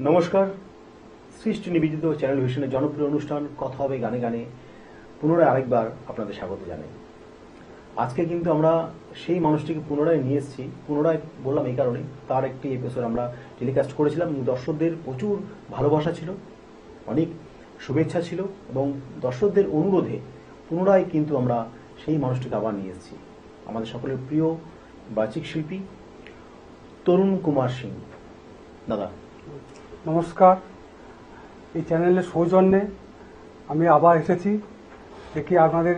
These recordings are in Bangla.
নমস্কার। সৃষ্টি নিবেদিত চ্যানেল ভিশনের জনপ্রিয় অনুষ্ঠান কথা হবে গানে গানে পুনরায় আরেকবার আপনাদের স্বাগত জানাই। আজকে কিন্তু আমরা সেই মানুষটিকে পুনরায় নিয়ে এসেছি। পুনরায় বললাম এই কারণে, তার একটি এপিসোড আমরা টেলিকাস্ট করেছিলাম। দর্শকদের প্রচুর ভালোবাসা ছিল, অনেক শুভেচ্ছা ছিল এবং দর্শকদের অনুরোধে পুনরায় কিন্তু আমরা সেই মানুষটিকে আবার নিয়ে এসেছি। আমাদের সকলের প্রিয় বাচিক শিল্পী তরুণ কুমার সিং। দাদা নমস্কার। এই চ্যানেলের সৌজন্যে আমি আবার এসেছি, দেখি আপনাদের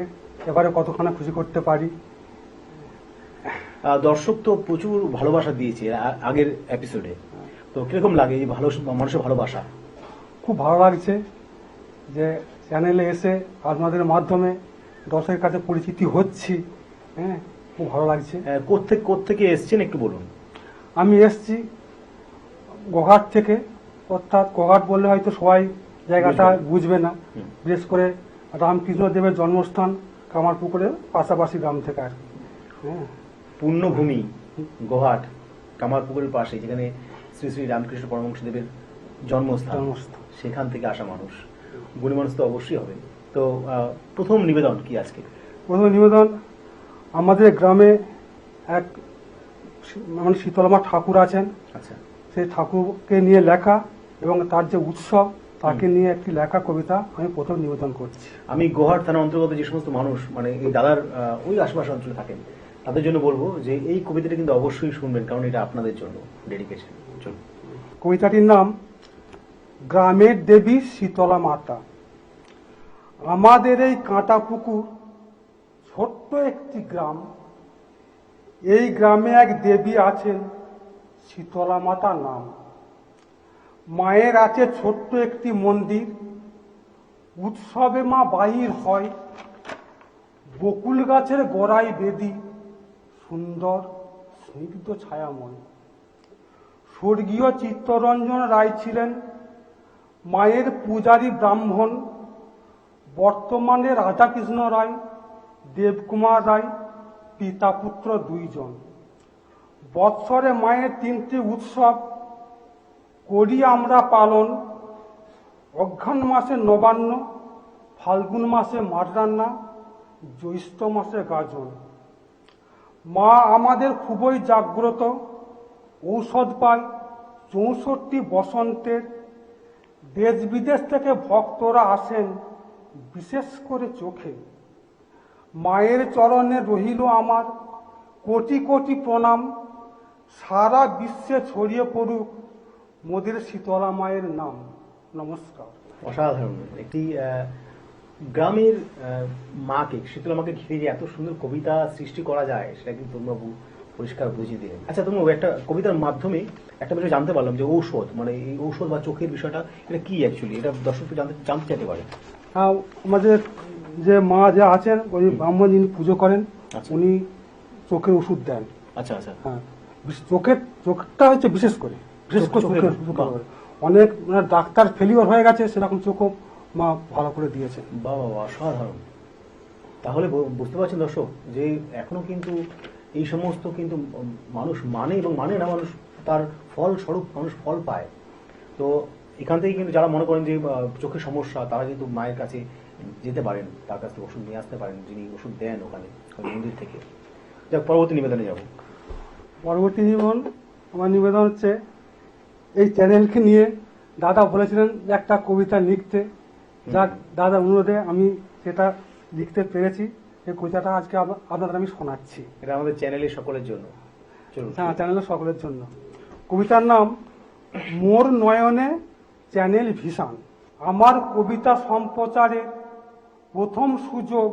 এবারে কতখানি খুশি করতে পারি। দর্শক তো প্রচুর ভালোবাসা দিয়েছে আগের এপিসোডে, তো কিরকম লাগে এই ভালো মানুষের ভালোবাসা? খুব ভালো লাগছে যে চ্যানেলে এসে আপনাদের মাধ্যমে দর্শকের কাছে পরিচিতি হচ্ছি। খুব ভালো লাগছে। কোত্থেকে এসছেন একটু বলুন। আমি এসছি গোঘাট থেকে, অর্থাৎ গোঘাট বললে হয়তো সবাই জায়গাটা বুঝবে না, বিশেষ করে রামকৃষ্ণ দেবের জন্মস্থান কামারপুকুরের পাশাপাশি গ্রাম থেকে আর কি। পুণ্যভূমি গোঘাট কামারপুকুরের পাশে, যেখানে শ্রী শ্রী রামকৃষ্ণ পরমহংসদেবের জন্মস্থান, সেখান থেকে আসা মানুষ, গুণী মানুষ তো অবশ্যই হবে। তো প্রথম নিবেদন কি আজকে? প্রথম নিবেদন, আমাদের গ্রামে এক মানে শীতলমা ঠাকুর আছেন। আচ্ছা, সেই ঠাকুরকে নিয়ে লেখা এবং তার যে উৎসব তাকে নিয়ে একটি লেখা কবিতা আমি প্রথম নিবেদন করছি। আমি গোঘাট থানার অন্তর্গত যে সমস্ত মানুষ মানে এই দাদার ওই আশেপাশে অঞ্চলে থাকেন, তাদের জন্য বলবো যে এই কবিতাটা কিন্তু অবশ্যই শুনবেন, কারণ এটা আপনাদের জন্য ডেডিকেশন। চলুন। কবিতাটির নাম গ্রামের দেবী শীতলা মাতা। আমাদের এই কাঁটা পুকুর ছোট্ট একটি গ্রাম। এই গ্রামে এক দেবী আছেন, শীতলা মাতা নাম। মায়ের আছে ছোট্ট একটি মন্দির, উৎসবে মা বাহির হয়। বকুল গাছের গোড়ায় বেদি, সুন্দর স্নিগ্ধ ছায়াময়। স্বর্গীয় চিত্তরঞ্জন রায় ছিলেন মায়ের পূজারী ব্রাহ্মণ। বর্তমানে রাধাকৃষ্ণ রায়, দেবকুমার রায় পিতা পুত্র দুইজন। বৎসরে মায়ের 3টি উৎসব করি আমরা পালন। অঘ্রাণ মাসে নবান্ন, ফাল্গুন মাসে মাররান্না, জ্যৈষ্ঠ মাসে গাজন। মা আমাদের খুবই জাগ্রত, ঔষধ পায় 64 বসন্তের। দেশ বিদেশ থেকে ভক্তরা আসেন, বিশেষ করে চোখে। মায়ের চরণে রহিল আমার কোটি কোটি প্রণাম। সারা বিশ্বে ছড়িয়ে পড়ুক মোদের শীতলা মায়ের নাম। নমস্কার। অসাধারণ একটি গ্রামের মাকে, শীতলা মাকে ঘিরে যে এত সুন্দর কবিতা সৃষ্টি করা যায়, সেটা কিন্তু তরুণবাবু পরিষ্কার বুঝিয়ে দিলেন। আচ্ছা তরুণবাবু, একটা কবিতার মাধ্যমে একটা বিষয় জানতে পারলাম যে ঔষধ, মানে এই ঔষধ বা চোখের বিষয়টা, এটা কি অ্যাকচুয়ালি, এটা দর্শককে জানতে চাইতে পারে। আমাদের যে মা যে আছেন, ওই ব্রাহ্মণ যিনি পুজো করেন, উনি চোখের ওষুধ দেন। আচ্ছা আচ্ছা। হ্যাঁ, চোখটা হচ্ছে বিশেষ করে চোখের অনেক ডাক্তার ফেলিওর হয়ে গেছে, সেরকম চোখও মা ভালো করে দিয়েছে। বাবা অসাধারণ। তাহলে বুঝতে পারছেন দর্শক যে এখনো কিন্তু এই সমস্ত কিন্তু মানুষ মানে এবং মানে না, মানুষ তার ফল স্বরূপ মানুষ ফল পায়। তো এখান থেকে কিন্তু যারা মনে করেন যে চোখের সমস্যা, তারা কিন্তু মায়ের কাছে যেতে পারেন, তার কাছ থেকে ওষুধ নিয়ে আসতে পারেন, যিনি ওষুধ দেন ওখানে মন্দির থেকে। যাক, পরবর্তী নিবেদনে যাব। পরবর্তী আমার নিবেদন হচ্ছে, এই চ্যানেলকে নিয়ে দাদা বলেছিলেন যে একটা কবিতা লিখতে। যাক, দাদা অনুরোধে আমি সেটা লিখতে পেরেছি। এই কবিতাটা আজকে আপনাদের আমি শোনাচ্ছি। এটা আমাদের চ্যানেলের সকলের জন্য। হ্যাঁ, চ্যানেলের সকলের জন্য। কবিতার নাম মোর নয়নে চ্যানেল ভিশন। আমার কবিতা সম্প্রচারে প্রথম সুযোগ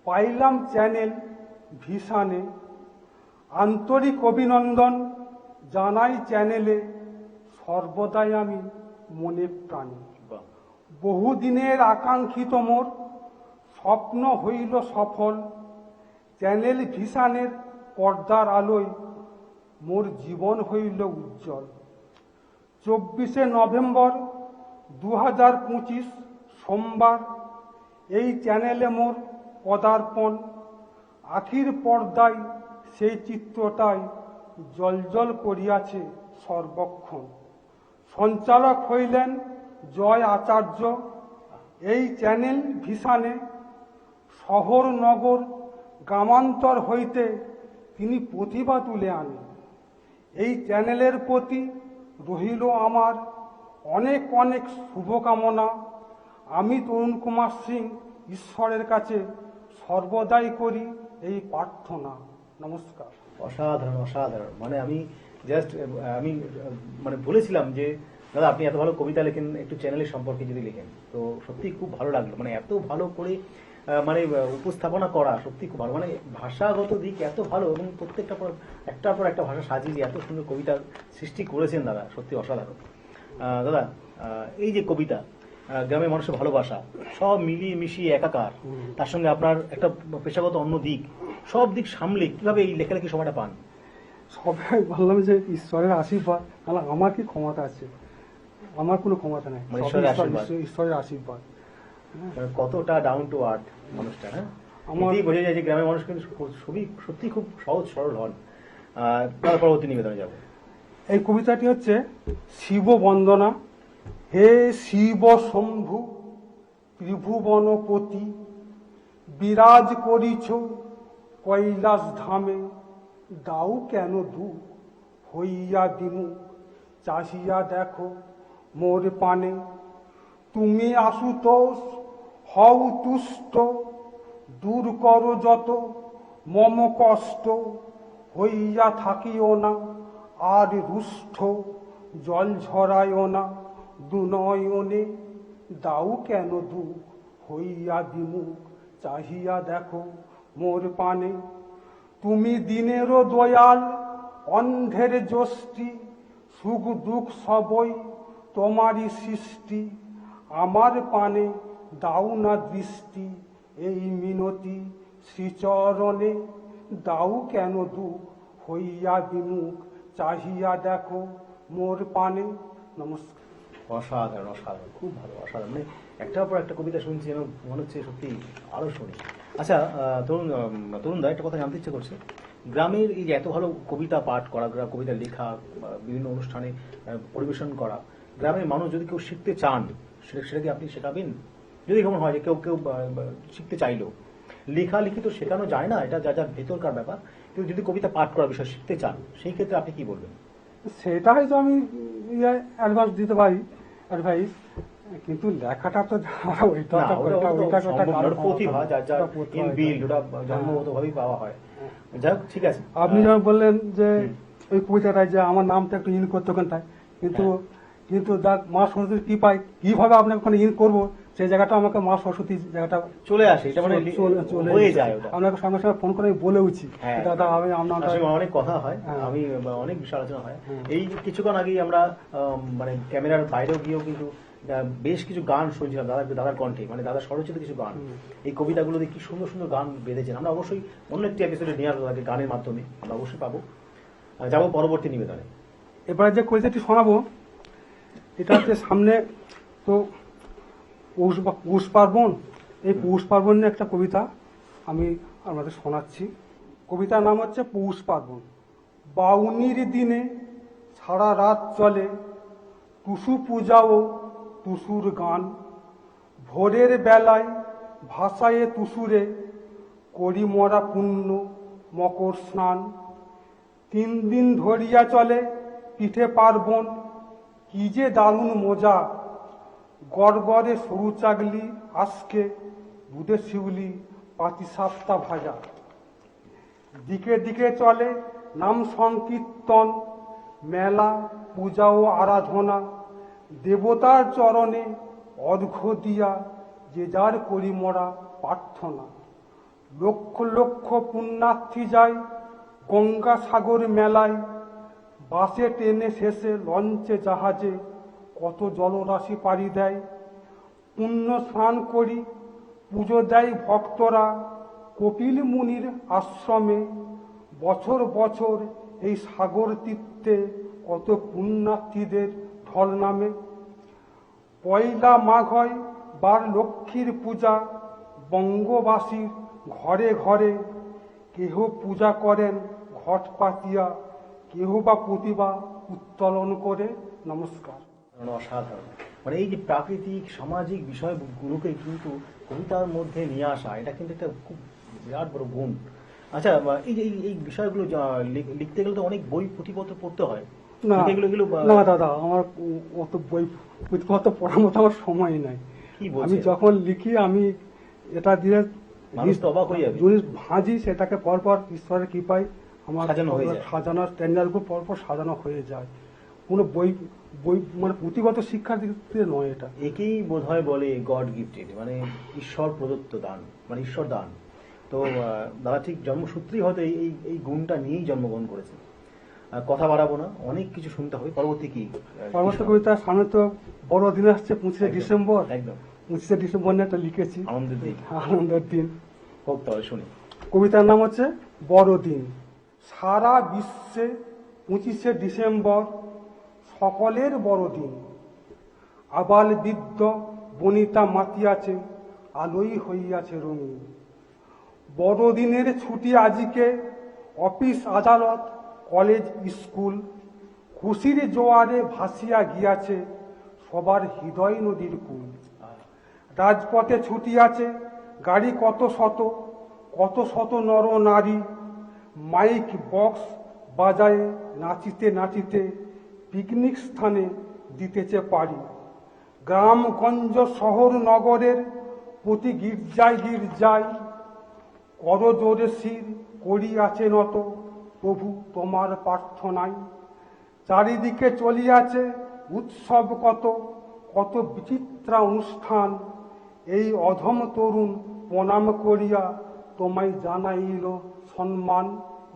পাইলাম চ্যানেল ভিশনে। আন্তরিক অভিনন্দন জানাই চ্যানেলে, সর্বদাই আমি মনে প্রাণে। বহুদিনের আকাঙ্ক্ষিত মোর স্বপ্ন হইল সফল। চ্যানেল ভিশনের পর্দার আলোয় মোর জীবন হইল উজ্জ্বল। 24শে নভেম্বর 2025 সোমবার এই চ্যানেলে মোর পদার্পণ। আখির পর্দায় সেই চিত্রটাই জলজল করিয়াছে সর্বক্ষণ। সঞ্চালক হইলেন জয় আচার্য। এই চ্যানেল ভিশনে শহর নগর গ্রামান্তর হইতে তিনি প্রতিভা তুলে আনেন। এই চ্যানেলের প্রতি রহিল আমার অনেক অনেক শুভকামনা। আমি তরুণ কুমার সিং ঈশ্বরের কাছে সর্বদাই করি এই প্রার্থনা। নমস্কার। অসাধারণ অসাধারণ, মানে আমি জাস্ট আমি মানে বলেছিলাম যে দাদা আপনি এত ভালো কবিতা লেখেন, একটু চ্যানেলের সম্পর্কে যদি লেখেন তো সত্যি খুব ভালো লাগলো। মানে এত ভালো করে মানে উপস্থাপনা করা সত্যি খুব ভালো, মানে ভাষাগত দিক এত ভালো এবং প্রত্যেকটা একটার পর একটা ভাষা সাজিয়ে দিয়ে এত সুন্দর কবিতার সৃষ্টি করেছেন দাদা, সত্যি অসাধারণ। দাদা এই যে কবিতা, গ্রামের মানুষের ভালোবাসা সব মিলিয়ে মিশিয়ে একাকার, তার সঙ্গে আপনার একটা পেশাগত অন্য দিক, সব দিক সামলে কিভাবে এই লেখালেখি সময়টা পান? সবাই বললাম যে ঈশ্বরের আশীর্বাদ, তাহলে আমার কি ক্ষমতা আছে? আমার কোনো ক্ষমতা নেই, মানে সব ঈশ্বরের আশীর্বাদ। ঈশ্বরের আশীর্বাদ। মানে কতটা ডাউন টু আর্থ মানুষটা, হ্যাঁ আমার- এতেই বোঝা যায় যে গ্রামের মানুষ কিন্তু খুবই সত্যি খুব সহজ সরল হন। তার পরবর্তী নিবেদনে যাব। এই কবিতাটি হচ্ছে শিব বন্দনা। হে শিব শম্ভু ত্রিভুবনপতি, বিরাজ করিছ কৈলাস ধামে, দাও কেন দুঃখ হইয়া দিমু, চাহিয়া দেখো মোর পানে। তুমি আশুতোষ হও তুষ্ট, দূর করো যত মম কষ্ট, হইয়া থাকিও না আর রুষ্ট, জল ঝরায়ও না দুনয়নে, দাও কেন দুঃখ হইয়া দিমুখ, চাহিয়া দেখো মোর পানে। তুমি দিনেরও দয়াল অন্ধের যষ্টি, সুখ দুঃখ সবই তোমারই সৃষ্টি, আমার পানে দাও না দৃষ্টি, এই মিনতি শ্রীচরণে, দাও কেন দুঃখ হইয়া বিমুখ, চাহিয়া দেখো মোর পানে। নমস্কার। অসাধারণ অসাধারণ, খুব ভালো, অসাধারণ। মানে একটার পর একটা কবিতা শুনছি এবং মনে হচ্ছে সত্যি আরো শুনি। আচ্ছা তরুণ দা, একটা কথা জানতে ইচ্ছে করছে, গ্রামের এই যে এত ভালো কবিতা পাঠ করা, কবিতা লেখা, বিভিন্ন অনুষ্ঠানে পরিবেশন করা, গ্রামের মানুষ যদি কেউ শিখতে চান সেটা কি আপনি শেখাবেন? যদি এমন হয় যে কেউ কেউ শিখতে চাইলো, লেখালেখি তো শেখানো যায় না, এটা যা যার ভেতরকার ব্যাপার, কিন্তু যদি কবিতা পাঠ করার বিষয় শিখতে চান সেই ক্ষেত্রে আপনি কি বলবেন? সেটা হয়তো আমি অ্যাডভান্স দিতে পারি, অ্যাডভাইস, কিন্তু লেখাটা তো ওইটা না, ওটা সম্ভব নয়, ওটা প্রতিভা যার যার প্রতিভা, ইনবিল্ড, ওটা জন্মগতভাবেই পাওয়া হয়। যাই হোক, ঠিক আছে। আপনি যেমন বললেন যে ওই কবিতাটায় যে আমার নামটা একটু ইন করতে ওখানটায়, কিন্তু কিন্তু মা সরস্বতীর কৃপায় কিভাবে আপনাকে ওখানে ইন করবো সেই জায়গাটা আমাকে মা সরস্বতী জায়গাটা চলে আসে, এটা মানে চলে হয়ে যায় ওটা। আপনাকে সঙ্গে সঙ্গে ফোন করে বলেওছি, হ্যাঁ, দাদা আমি আপনার আসলে অনেক কথা হয়, হ্যাঁ। আমি অনেক বিষয় আলোচনা হয়। এই কিছুক্ষণ আগেই আমরা মানে ক্যামেরার বাইরেও গিয়েও কিন্তু বেশ কিছু গান শুনছিলাম দাদার কণ্ঠে, মানে দাদা স্বরচিত কিছু গান। এই কবিতাগুলো দিয়ে কি সুন্দর সুন্দর গান বেঁধেছেন। আমরা অবশ্যই অন্য একটি এপিসোডে নিয়ে আসবো তাকে গানের মাধ্যমে, আমরা অবশ্যই পাবো। যাবো পরবর্তী নিবেদনে। এবারে যে কবিতাটি শোনাবো এটা হচ্ছে সামনে তো পৌষ পার্বণ, এই পৌষ পার্বণ নিয়ে একটা কবিতা আমি আপনাদের শোনাচ্ছি। কবিতার নাম হচ্ছে পৌষ পার্বণ। বাউনির দিনে সারা রাত চলে টুসু পূজা ও টুসুর গান, ভোরের বেলায় ভাসায়ে টুসুরে করি মরা পুণ্য মকর স্নান। 3 দিন ধরিয়া চলে পিঠে পার্বণ, কি যে দারুণ মজা, গড়গড়ে সরু চাগলি আজকে, দুধে শিউলি পাতি সাপটা ভাজা। দিকে দিকে চলে নাম সংকীর্তন, মেলা পূজা ও আরাধনা, দেবতার চরণে অর্ঘ্য দিয়া যে যার করি মরা প্রার্থনা। লক্ষ লক্ষ পুণ্যার্থী যায় গঙ্গা সাগর মেলায়, বাসে ট্রেনে শেষে লঞ্চে জাহাজে কত জলরাশি পাড়ি দেয়। পুণ্য স্নান করি পুজো দেয় ভক্তরা কপিল মুনির আশ্রমে, বছর বছর এই সাগর তীর্থে কত পুণ্যার্থীদের ঢল নামে। পয়লা মাঘ হয় বার লক্ষ্মীর পূজা, বঙ্গবাসীর ঘরে ঘরে, কেহ পূজা করেন ঘট পাতিয়া, কেহ বা প্রতিভা উত্তোলন করে। নমস্কার। অসাধারণ। মানে এই যে প্রাকৃতিক সামাজিক বিষয়গুলোকে কিন্তু কবিতার মধ্যে নিয়ে আসা, এটা কিন্তু একটা খুব বিরাট বড় গুণ। আচ্ছা, এই যে এই বিষয়গুলো লিখতে গেলে তো অনেক বই পুঁথিপত্র পড়তে হয়। না এগুলো এগুলো না দাদা, আমার অত বই পুঁথিপত্র পড়ার মতো আমার সময় নাই। কি আমি বলছেন? যখন লিখি আমি এটা দিয়ে মানুষ তো অবাক হয়ে যাবে। জিনিস ভাঁজি, সেটাকে পরপর ঈশ্বরের কৃপায় আমার সাজানো হয়ে যায়। সাজানো স্ট্যান্ডার্ডগুলো পরপর সাজানো হয়ে যায়। কোনো বই বই মানে পুঁথিগত শিক্ষার দিক থেকে নয় এটা। একেই বোধহয় বলে গড গিফটেড, মানে ঈশ্বর প্রদত্ত দান, মানে ঈশ্বর দান। তো দাদা ঠিক জন্মসূত্রেই হয়তো এই এই এই গুণটা নিয়েই জন্মগ্রহণ করেছে। কথা বাড়াবো না, অনেক কিছু শুনতে হবে। পরবর্তী কি? পরবর্তী কবিতা, সামনে তো বড়দিন আসছে 25শে একদম, ডিসেম্বর। একদম 25শে ডিসেম্বর নিয়ে একটা লিখেছি, আনন্দের দিন। আনন্দের দিন। হোক তাহলে শুনি। কবিতার নাম হচ্ছে বড়দিন। সারা বিশ্বে 25শে ডিসেম্বর সকলের বড়দিন। আবাল বৃদ্ধ বনিতা মাতিয়াছে, আলোই হইয়াছে রঙিন। বড়দিনের ছুটি আজকে, অফিস আদালত কলেজ স্কুল। খুশির জোয়ারে ভাসিয়া গিয়াছে সবার হৃদয় নদীর কূল। রাজপথে ছুটিয়াছে গাড়ি কত শত নর নারী। মাইক বক্স বাজায়ে নাচিতে নাচিতে পিকনিক স্থানে দিতেছে পারি। গ্রামগঞ্জ শহর নগরের প্রতি গির্জায় গির্জায় করজোড়ে শির করিয়াছে নত প্রভু তোমার প্রার্থনায়। চারিদিকে চলিয়াছে উৎসব কত বিচিত্রা অনুষ্ঠান। এই অধম তরুণ প্রণাম করিয়া তোমায় জানাইল সম্মান।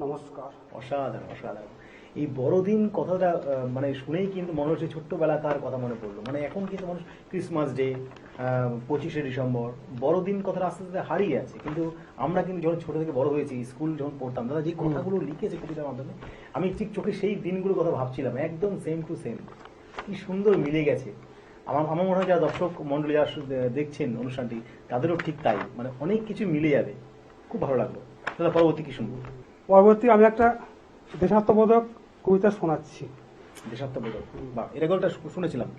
নমস্কার। অসাধারণ, অসাধারণ। এই বড়দিন কথাটা মানে শুনেই কিন্তু মনে হচ্ছে ছোট্টবেলাকার কথা মনে পড়লো। মানে এখন কিন্তু মানুষ ক্রিসমাস ডে, 25শে ডিসেম্বর, বড়দিন কথাটা আস্তে আস্তে হারিয়ে আছে। কিন্তু আমরা কিন্তু যখন ছোট থেকে বড় হয়েছি, স্কুল যখন পড়তাম, দাদা যে কথাগুলো লিখেছে কবিতার মাধ্যমে, আমি ঠিক চোখে সেই দিনগুলোর কথা ভাবছিলাম, একদম সেম টু সেম। কি সুন্দর মিলে গেছে। আমার মনে হয় যারা দর্শক মন্ডলী যারা দেখছেন অনুষ্ঠানটি, তাদেরও ঠিক তাই, মানে অনেক কিছু মিলে যাবে। খুব ভালো লাগলো। দাদা পরবর্তী কি শুনবো? পরবর্তী আমি একটা দেশাত্মবোধক কবিতা শোনাচ্ছি। দেশাত্মবোধক, বাহ, এর আগেটা শুনেছিলাম।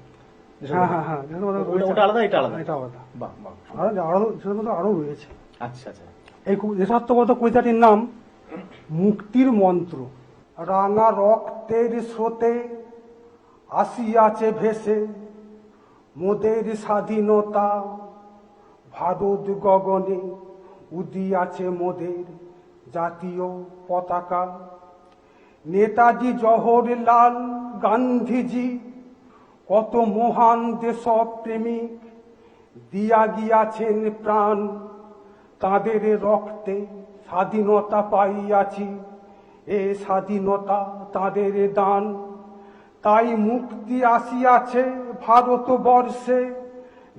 হ্যাঁ হ্যাঁ হ্যাঁ, দেশাত্মবোধক ওটা রয়েছে। ওটা আলাদা, এটা আলাদা। এটা আলাদা। বাহ বাহ। আরো দেশাত্মবোধক আরো রয়েছে। আচ্ছা আচ্ছা। এই দেশাত্মবোধক কবিতাটির নাম মুক্তির মন্ত্র। রাঙা রক্তের স্রোতে আসিয়াছে ভেসে মোদের স্বাধীনতা। ভারত গগনে উদিয়াছে মোদের জাতীয় পতাকা। নেতাজি জওহরলাল গান্ধীজি কত মহান দেশপ্রেমিক দিয়া গিয়াছেন প্রাণ। তাদের রক্তে স্বাধীনতা পাইয়াছি, এ স্বাধীনতা তাদের দান। তাই মুক্তি আসিয়াছে ভারতবর্ষে,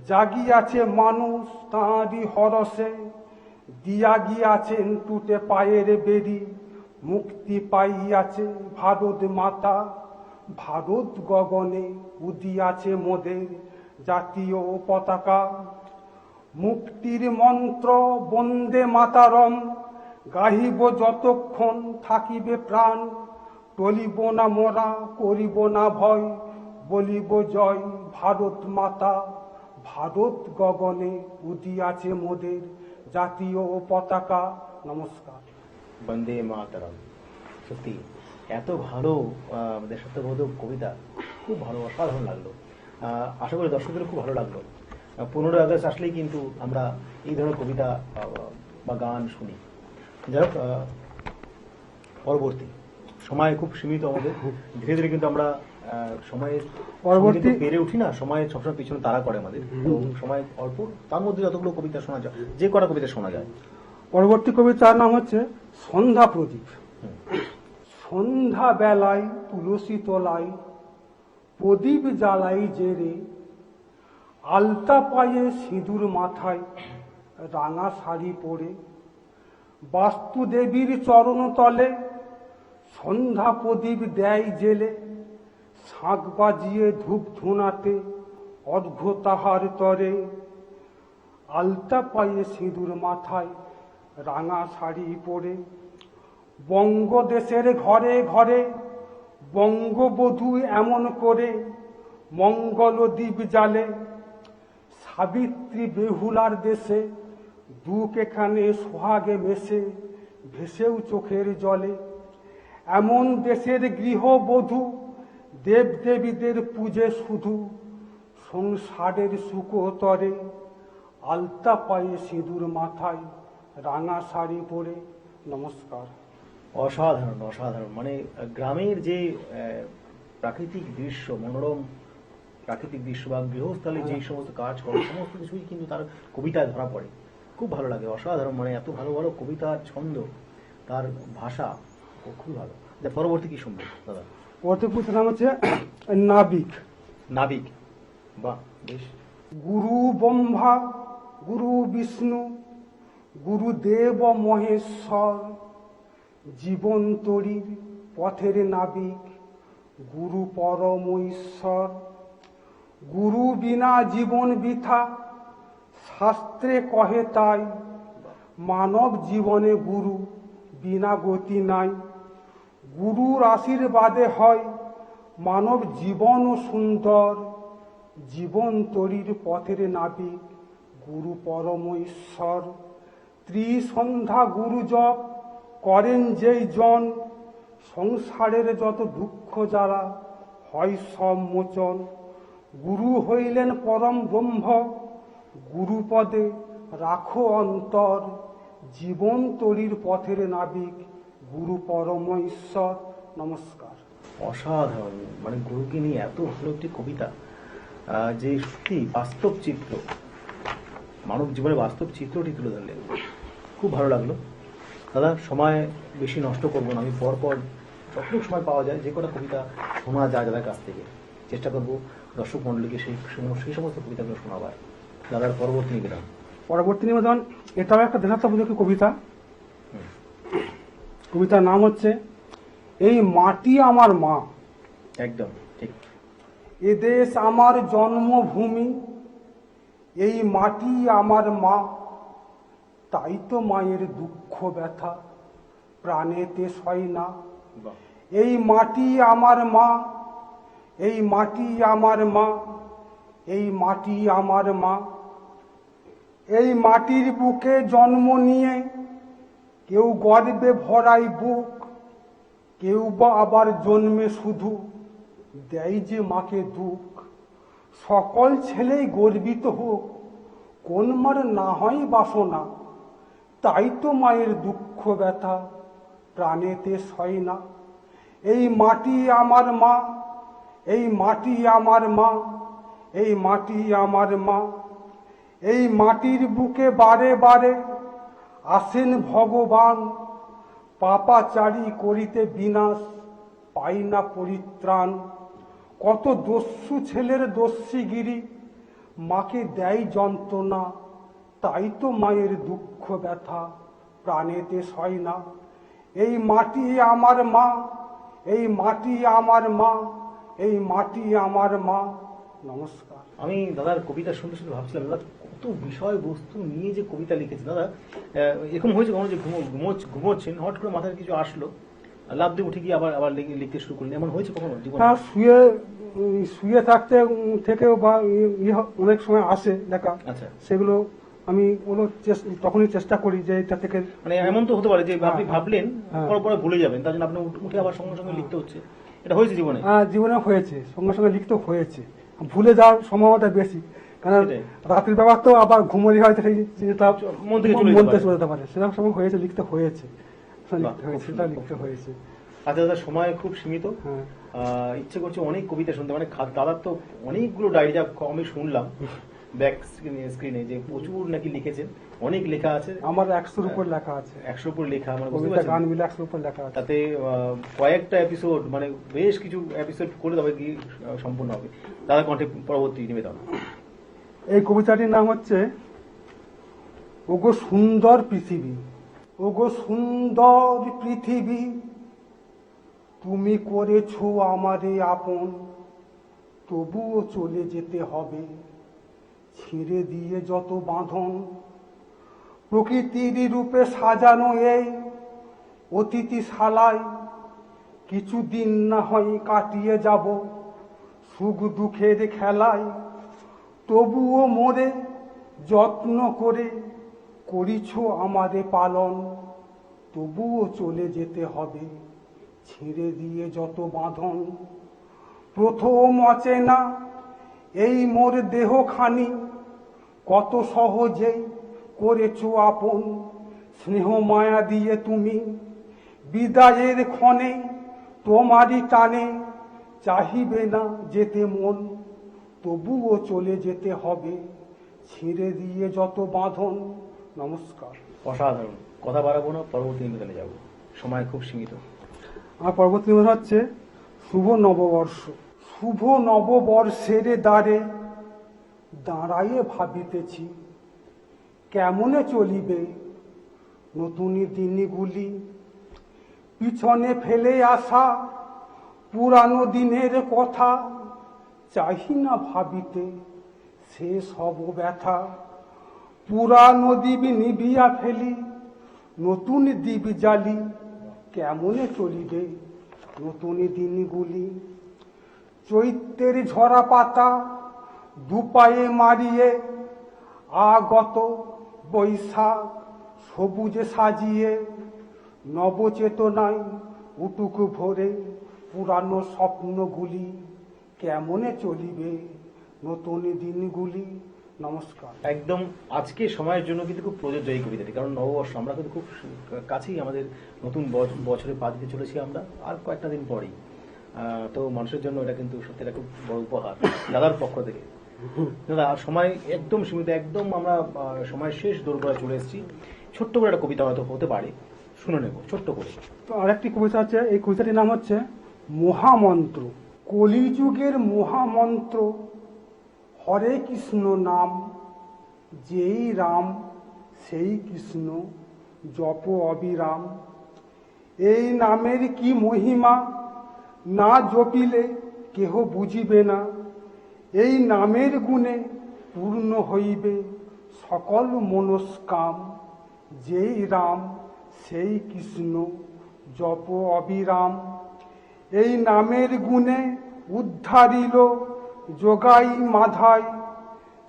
জাগিয়াছে মানুষ তাঁরই হরসে। দিয়া গিয়াছেন টুটে পায়ের বেরি, মুক্তি পাইয়াছে ভারত মাতা। ভারত গগনে উদিয়াছে মোদের জাতীয় পতাকা। মুক্তির মন্ত্র বন্দে মাতারম, গাহিব যতক্ষণ থাকিবে প্রাণ। টলিব না মোরা, করিব না ভয়, বলিব জয় ভারত মাতা। ভারত গগনে উদিয়াছে মোদের জাতীয় পতাকা। নমস্কার। বন্দে মাতরম। সত্যি এত ভালো দেশাত্মবোধক কবিতা, খুব ভালো, অসাধারণ লাগলো। আশা করি দর্শকদের খুব ভালো লাগলো। 15ই আগস্ট আসলেই কিন্তু আমরা এই ধরনের কবিতা বা গান শুনি। যাই হোক, পরবর্তী সময় খুব সীমিত আমাদের। ধীরে ধীরে কিন্তু আমরা সময়ের পরবর্তী পেরে উঠি না, সময় সবসময় পিছনে তাড়া করে আমাদের। তো সময় অল্প, তার মধ্যে যতগুলো কবিতা শোনা যায়, যে কটা কবিতা শোনা যায়। পরবর্তী কবিতার নাম হচ্ছে সন্ধ্যা প্রদীপ। সন্ধ্যা বেলায় তুলসী তলায় প্রদীপ জ্বালাই জেরে, আলতা পায়ে সিঁদুর মাথায় রাঙা শাড়ি পরে। বাস্তুদেবীর চরণ তলে সন্ধ্যা প্রদীপ দেয় জেলে, শাঁখ বাজিয়ে ধূপ ধুনাতে অর্ঘ্য তাহার তরে। আলতা পায়ে সিঁদুর মাথায় রাঙা শাড়ি পরে, বঙ্গদেশের ঘরে ঘরে বঙ্গবধূ এমন করে মঙ্গল দ্বীপ জালে সাবিত্রী বেহুলার দেশে দুঃখ এখানে সোহাগে মেশে ভেসেও চোখের জলে এমন দেশের গৃহবধূ দেবদেবীদের পূজে শুধু সংসারের সুকোতরে আলতা পায়ে সিঁদুর মাথায় রাঙা শাড়ি পরে। নমস্কার। অসাধারণ অসাধারণ, মানে গ্রামের যে প্রাকৃতিক দৃশ্য, মনোরম প্রাকৃতিক দৃশ্য বা গৃহস্থলে যে সমস্ত কাজ করে সমস্ত কিছুই কিন্তু তার কবিতায় ধরা পড়ে। খুব ভালো লাগে, অসাধারণ, মানে এত ভালো ভালো কবিতার ছন্দ, তার ভাষা খুবই ভালো। পরবর্তী কি শুনবো দাদা? পরবর্তী নাম হচ্ছে নাবিক। নাবিক, বাহ বেশ। গুরু ব্রহ্মা, গুরু বিষ্ণু, গুরুদেব মহেশ্বর, জীবন তরীর পথের নাবিক গুরু পরম ঈশ্বর। গুরু বিনা জীবন বৃথা, শাস্ত্রে কহে তাই, মানব জীবনে গুরু বিনা গতি নাই। গুরুর আশীর্বাদে হয় মানব জীবন সুন্দর, জীবন তরীর পথের নাবিক গুরু পরম ঈশ্বর। ত্রিসন্ধ্যা গুরু জপ করেন যেই জন, সংসারের যত দুঃখ যারা হয় সব মোচন। গুরু হইলেন পরম ব্রহ্ম, গুরুপদে রাখো অন্তর, জীবন তরীর পথের নাবিক গুরু পরম ঈশ্বর। নমস্কার। অসাধারণ, মানে গুরুকে নিয়ে এত ভালো একটি কবিতা, যে সত্যি বাস্তব চিত্র, মানব জীবনে বাস্তব চিত্রটি তুলে ধরলেন, খুব ভালো লাগলো দাদা। সময় বেশি নষ্ট করবো না, আমি পরপর যতটুকু সময় পাওয়া যায় যে কটা কবিতা শোনা যায় দাদার কাছ থেকে চেষ্টা করবো দর্শক মণ্ডলীকে সেই সমস্ত কবিতাগুলো শোনাবার। দাদার পরবর্তী নিবেদন। পরবর্তী নিবেদন এটাও একটা দেশাত্মবোধক কবিতা। কবিতার নাম হচ্ছে এই মাটি আমার মা। একদম ঠিক। এ দেশ আমার জন্মভূমি, এই মাটি আমার মা, তাই তো মায়ের দুঃখ ব্যথা প্রাণেতে সয় না। বাহ। এই মাটি আমার মা, এই মাটি আমার মা, এই মাটি আমার মা। এই মাটির বুকে জন্ম নিয়ে কেউ গর্বে ভরাই বুক, কেউ বা আবার জন্মে শুধু দেয় যে মাকে দুঃখ। সকল ছেলেই গর্বিত হোক, কোন মার না হয় বাসনা, তাই তো মায়ের দুঃখ ব্যথা প্রাণেতে সয় না। এই মাটি আমার মা, এই মাটি আমার মা, এই মাটি আমার মা। এই মাটির বুকে বারে বারে আসেন ভগবান, পাপাচারী করিতে বিনাশ পাই না পরিত্রাণ। কত দস্যু ছেলের দস্যিগিরি মাকে দেয় যন্ত্রণা, তাই তো মায়ের দুঃখ ব্যথা প্রাণেতে সয় না। এই মাটি আমার মা, এই মাটি আমার মা, এই মাটি আমার মা। নমস্কার। আমি দাদার কবিতা শুনতে শুনতে ভাবছিলাম দাদা কত বিষয় বস্তু নিয়ে যে কবিতা লিখেছে দাদা। এরকম হয়েছে কখনো যে ঘুমোচ্ছেন হট করে মাথায় কিছু আসলো, লাভ দিয়ে উঠে গিয়ে আবার আবার লিখতে শুরু করলেন, এমন হয়েছে কখনো জীবনে? হ্যাঁ, শুয়ে থাকতে থেকেও বা অনেক সময় আসে লেখা। আচ্ছা, সেগুলো আমি তখনই চেষ্টা করি যে এটা থেকে, মানে এমন তো হতে পারে যে আপনি হ্যাঁ, ভাবলেন হ্যাঁ, পরে পরে ভুলে যাবেন, তার জন্য আপনি উঠে আবার সঙ্গে সঙ্গে লিখতে হচ্ছে, এটা হয়েছে জীবনে? জীবনে হয়েছে, সঙ্গে সঙ্গে লিখতে হয়েছে। ভুলে যাওয়ার সম্ভাবনাটা বেশি, কারণ সেটাই। রাত্রির ব্যাপার তো আবার ঘুমোলি হয়তো সেই জিনিসটা মন থেকে চলে মন থেকে যেতে চলে যেতে পারে, সেরকম সময় হয়েছে, লিখতে হয়েছে, বাহ, খুব সেটা সুন্দর, লিখতে খুব হয়েছে। আচ্ছা দাদা, সময় খুব সীমিত, হ্যাঁ, ইচ্ছে করছে অনেক কবিতা শুনতে, মানে দাদার তো অনেকগুলো ডায়েরি যা আমি শুনলাম ব্যাক স্ক্রিনে যে প্রচুর নাকি লিখেছেন, অনেক লেখা আছে। আমার 100-র উপর লেখা আছে, 100 উপর লেখা, মানে বুঝতে কবিতা পারছেন? গান মিলে 100-র উপর লেখা আছে। তাতে কয়েকটা এপিসোড, মানে বেশ কিছু এপিসোড করে তবে কি সম্পূর্ণ হবে। দাদা কণ্ঠে পরবর্তী নিবেদন। এই কবিতাটির নাম হচ্ছে ওগো সুন্দর পৃথিবী। ওগো সুন্দর পৃথিবী, তুমি করেছো আমারে আপন, তবুও চলে যেতে হবে ছিঁড়ে দিয়ে যত বাঁধন। প্রকৃতির রূপে সাজানো এই অতিথিশালায় কিছুদিন না হয় কাটিয়ে যাব সুখ দুঃখের খেলায় তবুও মোরে যত্ন করে করিছ আমারে পালন, তবুও চলে যেতে হবে ছিঁড়ে দিয়ে যত বাঁধন। প্রথম অচেনা এই মোর দেহখানি কত সহজেই করেছ আপন, স্নেহ মায়া দিয়ে তুমি বিদায়ের ক্ষণে তোমারই টানে চাহিবে না যেতে মন, তবুও চলে যেতে হবে ছিঁড়ে দিয়ে যত বাঁধন। নমস্কার। অসাধারণ। কথা বাড়াবো না, পরবর্তী নিবেদনে যাব, সময় খুব সীমিত। আমার পরবর্তী নিবেদন হচ্ছে শুভ নববর্ষ। শুভ নববর্ষের দ্বারে দাঁড়াইয়ে ভাবিতেছি কেমনে চলিবে নতুন দিনগুলি, পিছনে ফেলে আসা পুরানো দিনের কথা চাহি না ভাবিতে শেষ হব ব্যথা। পুরানো দ্বীপ নিভিয়া ফেলি নতুন দ্বীপ জ্বালি, কেমনে চলিবে নতুন দিনগুলি। চৈত্রের ঝরা পাতা দুপায়ে মারিয়ে আগত বৈশাখ সবুজে সাজিয়ে, নবচেতনায় উটুক ভরে পুরানো স্বপ্নগুলি, কেমনে চলিবে নতুন দিনগুলি। নমস্কার। একদম আজকে সময়ের জন্য কিন্তু খুব প্রযোজ্য এই কবিতাটি, কারণ নববর্ষ আমরা কিন্তু খুব কাছেই আমাদের নতুন বছরে পা দিতে চলেছি আমরা আর কয়েকটা দিন পরেই। তো মানুষের জন্য এটা কিন্তু সত্যি একটা খুব বড় উপহার দাদার পক্ষ থেকে। দাদা সময় একদম সীমিত, একদম আমরা সময় শেষ দোরগোড়ায় চলে এসেছি। ছোট্ট করে একটা কবিতা হয়তো হতে পারে, শুনে নেব ছোট্ট করে। তো আরেকটি কবিতা আছে, এই কবিতাটির নাম হচ্ছে মহামন্ত্র। কলিযুগের মহামন্ত্র হরে কৃষ্ণ নাম, যেই রাম সেই কৃষ্ণ জপ অবিরাম। এই নামের কি মহিমা না জপিলে কেহ বুঝিবে না, এই নামের গুণে পূর্ণ হইবে সকল মনস্কাম। যেই রাম সেই কৃষ্ণ জপ অবিরাম। এই নামের গুণে উদ্ধারিল যোগাই মাধায়,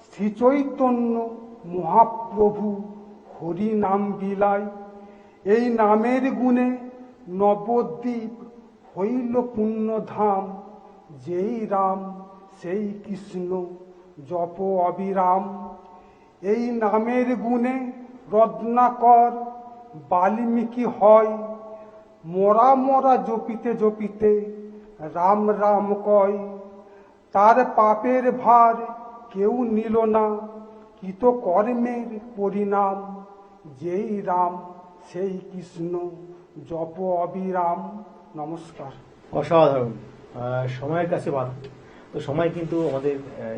শ্রী চৈতন্য মহাপ্রভু হরি নাম বিলায়। এই নামের গুণে নবদ্বীপ হইল পুণ্যধাম। যেই রাম সেই কৃষ্ণ জপ অবিরাম। এই নামের গুণে রত্নাকর বাল্মীকি হয়, মরা মরা জপিতে জপিতে রাম রাম কয়। তার পাপের ভার কেউ নিল না, কৃত কর্মের পরিণাম। যেই রাম সেই কৃষ্ণ জপ অবিরাম। নমস্কার। অসাধারণ। সময়ের কাছে বাধা, তো সময় কিন্তু আমাদের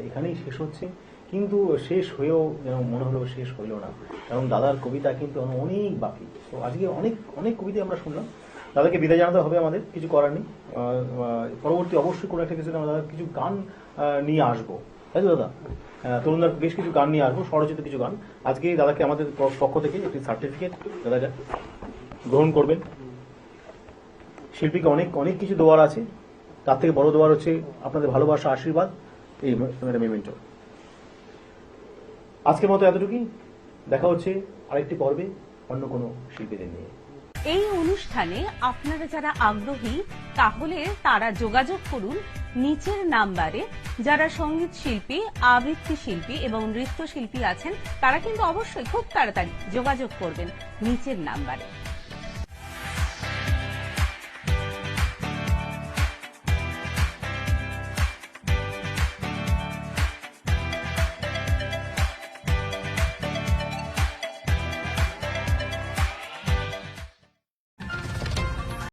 এখানেই শেষ হচ্ছে, কিন্তু শেষ হয়েও যেন মনে হলো শেষ হইল না, কারণ দাদার কবিতা কিন্তু অনেক বাকি। তো আজকে অনেক অনেক কবিতা আমরা শুনলাম। দাদাকে বিদায় জানাতে হবে, আমাদের কিছু করার নেই। পরবর্তী অবশ্যই কোনো একটা কিছুতে আমরা দাদা কিছু গান নিয়ে আসবো, তাই তো দাদা? তরুণদার বেশ কিছু গান নিয়ে আসবো, স্বরচিত কিছু গান। আজকে দাদাকে আমাদের পক্ষ থেকে একটি সার্টিফিকেট দাদা গ্রহণ করবেন। শিল্পীকে অনেক অনেক কিছু দেওয়ার আছে, তার থেকে বড় দেওয়ার হচ্ছে আপনাদের ভালোবাসা, আশীর্বাদ, এই মেমেন্টো। আজকের মতো এতটুকুই, দেখা হচ্ছে আরেকটি পর্বে অন্য কোনো শিল্পীদের নিয়ে। এই অনুষ্ঠানে আপনারা যারা আগ্রহী তাহলে তারা যোগাযোগ করুন নিচের নাম্বারে। যারা সঙ্গীত শিল্পী, আবৃত্তি শিল্পী এবং নৃত্য শিল্পী আছেন তারা কিন্তু অবশ্যই খুব তাড়াতাড়ি যোগাযোগ করবেন নিচের নাম্বারে।